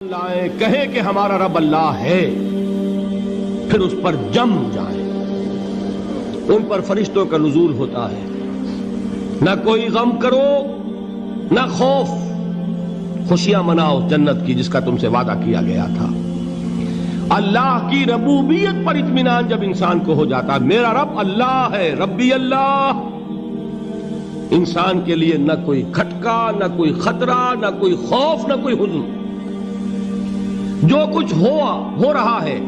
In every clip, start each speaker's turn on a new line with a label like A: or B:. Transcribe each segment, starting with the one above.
A: لائیں کہیں کہ ہمارا رب اللہ ہے، پھر اس پر جم جائیں۔ ان پر فرشتوں کا نزول ہوتا ہے، نہ کوئی غم کرو نہ خوف، خوشیاں مناؤ جنت کی جس کا تم سے وعدہ کیا گیا تھا۔ اللہ کی ربوبیت پر اطمینان جب انسان کو ہو جاتا، میرا رب اللہ ہے، ربی اللہ، انسان کے لیے نہ کوئی کھٹکا، نہ کوئی خطرہ، نہ کوئی خوف، نہ کوئی حزن۔ جو کچھ ہو رہا ہے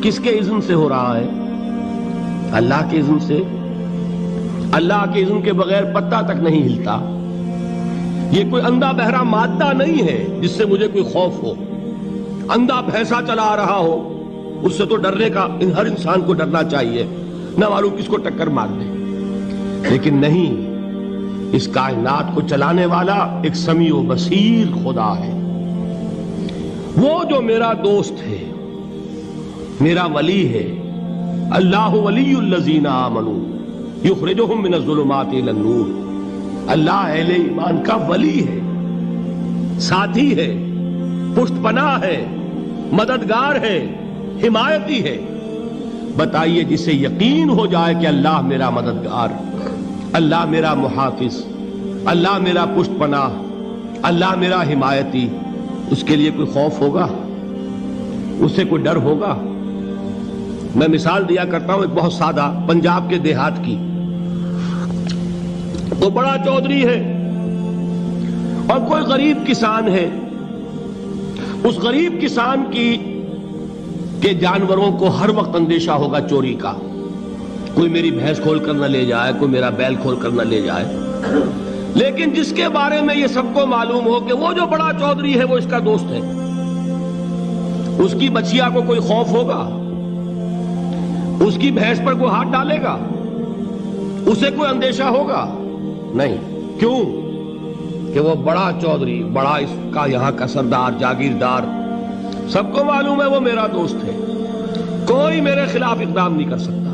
A: کس کے اذن سے ہو رہا ہے؟ اللہ کے اذن سے۔ اللہ کے اذن کے بغیر پتا تک نہیں ہلتا۔ یہ کوئی اندھا بہرا مادہ نہیں ہے جس سے مجھے کوئی خوف ہو۔ اندھا بھینسا چلا رہا ہو اس سے تو ڈرنے کا ہر انسان کو ڈرنا چاہیے، نہ معلوم کس کو ٹکر مار دے۔ لیکن نہیں، اس کائنات کو چلانے والا ایک سمیع و بصیر خدا ہے، وہ جو میرا دوست ہے، میرا ولی ہے۔ اللہ ولی الذین آمنوا یخرجہم من الظلمات الی النور۔ اللہ اہل ایمان کا ولی ہے، ساتھی ہے، پشت پناہ ہے، مددگار ہے، حمایتی ہے۔ بتائیے جسے یقین ہو جائے کہ اللہ میرا مددگار، اللہ میرا محافظ، اللہ میرا پشت پناہ، اللہ میرا حمایتی، اس کے لیے کوئی خوف ہوگا؟ اس سے کوئی ڈر ہوگا؟ میں مثال دیا کرتا ہوں ایک بہت سادہ، پنجاب کے دیہات کی۔ تو بڑا چودھری ہے اور کوئی غریب کسان ہے۔ اس غریب کسان کے جانوروں کو ہر وقت اندیشہ ہوگا چوری کا، کوئی میری بھینس کھول کر نہ لے جائے، کوئی میرا بیل کھول کر نہ لے جائے۔ لیکن جس کے بارے میں یہ سب کو معلوم ہو کہ وہ جو بڑا چودھری ہے وہ اس کا دوست ہے، اس کی بچیا کو کوئی خوف ہوگا؟ اس کی بھینس پر کوئی ہاتھ ڈالے گا؟ اسے کوئی اندیشہ ہوگا؟ نہیں۔ کیوں؟ کہ وہ بڑا چودھری، بڑا اس کا یہاں کا سردار، جاگیردار، سب کو معلوم ہے وہ میرا دوست ہے، کوئی میرے خلاف اقدام نہیں کر سکتا۔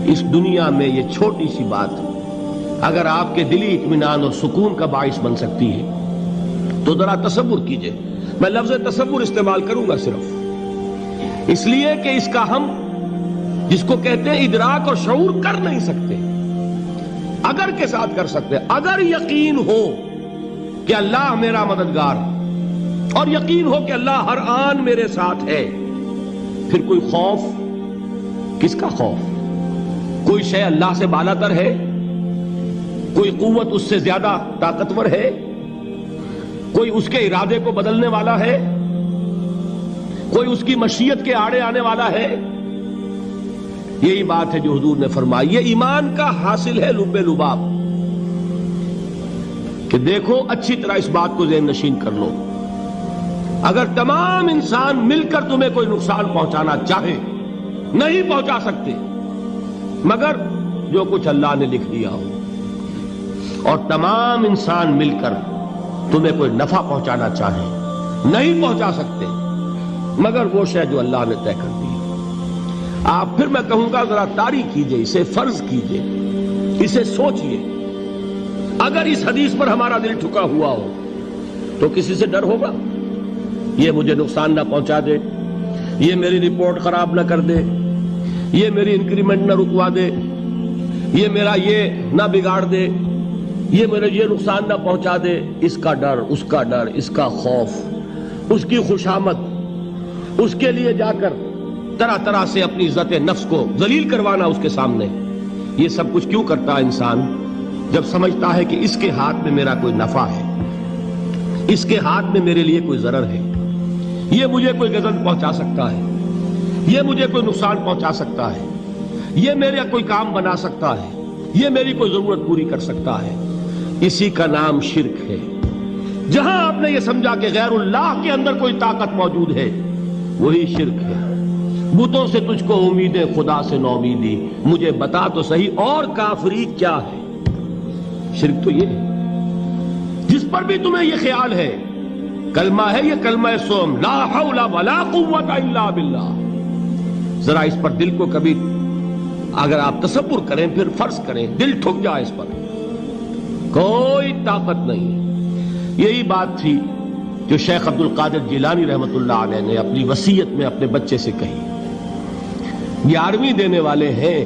A: اس دنیا میں یہ چھوٹی سی بات اگر آپ کے دلی اطمینان اور سکون کا باعث بن سکتی ہے تو ذرا تصور کیجئے۔ میں لفظ تصور استعمال کروں گا صرف اس لیے کہ اس کا ہم جس کو کہتے ہیں ادراک اور شعور کر نہیں سکتے، اگر کے ساتھ کر سکتے۔ اگر یقین ہو کہ اللہ میرا مددگار اور یقین ہو کہ اللہ ہر آن میرے ساتھ ہے، پھر کوئی خوف؟ کس کا خوف؟ کوئی شے اللہ سے بالاتر ہے؟ کوئی قوت اس سے زیادہ طاقتور ہے؟ کوئی اس کے ارادے کو بدلنے والا ہے؟ کوئی اس کی مشیت کے آڑے آنے والا ہے؟ یہی بات ہے جو حضور نے فرمائی۔ یہ ایمان کا حاصل ہے لب لباب، کہ دیکھو اچھی طرح اس بات کو ذہن نشین کر لو، اگر تمام انسان مل کر تمہیں کوئی نقصان پہنچانا چاہے نہیں پہنچا سکتے، مگر جو کچھ اللہ نے لکھ دیا ہو، اور تمام انسان مل کر تمہیں کوئی نفع پہنچانا چاہے نہیں پہنچا سکتے، مگر وہ شے جو اللہ نے طے کر دی۔ آپ پھر میں کہوں گا ذرا طاری کیجئے، اسے فرض کیجئے، اسے سوچئے۔ اگر اس حدیث پر ہمارا دل ٹھکا ہوا ہو تو کسی سے ڈر ہوگا؟ یہ مجھے نقصان نہ پہنچا دے، یہ میری رپورٹ خراب نہ کر دے، یہ میری انکریمنٹ نہ رکوا دے، یہ میرا یہ نہ بگاڑ دے، یہ میرے یہ نقصان نہ پہنچا دے۔ اس کا ڈر، اس کا ڈر، اس کا خوف، اس کی خوشامد، اس کے لیے جا کر طرح طرح سے اپنی عزت نفس کو ذلیل کروانا اس کے سامنے، یہ سب کچھ کیوں کرتا ہے انسان؟ جب سمجھتا ہے کہ اس کے ہاتھ میں میرا کوئی نفع ہے، اس کے ہاتھ میں میرے لیے کوئی ضرر ہے، یہ مجھے کوئی غضب پہنچا سکتا ہے، یہ مجھے کوئی نقصان پہنچا سکتا ہے، یہ میرا کوئی کام بنا سکتا ہے، یہ میری کوئی ضرورت پوری کر سکتا ہے۔ اسی کا نام شرک ہے۔ جہاں آپ نے یہ سمجھا کہ غیر اللہ کے اندر کوئی طاقت موجود ہے، وہی شرک ہے۔ بتوں سے تجھ کو امیدیں، خدا سے نومیدی، مجھے بتا تو صحیح اور کافری کیا ہے؟ شرک تو یہ ہے۔ جس پر بھی تمہیں یہ خیال ہے، کلمہ ہے یہ کلمہ سوم، لا حول ولا قوت الا باللہ، ذرا اس پر دل کو کبھی اگر آپ تصور کریں، پھر فرض کریں، دل ٹھک جائے اس پر، کوئی طاقت نہیں۔ یہی بات تھی جو شیخ عبد القادر جیلانی رحمۃ اللہ علیہ نے اپنی وصیت میں اپنے بچے سے کہی. 11ویں دینے والے ہیں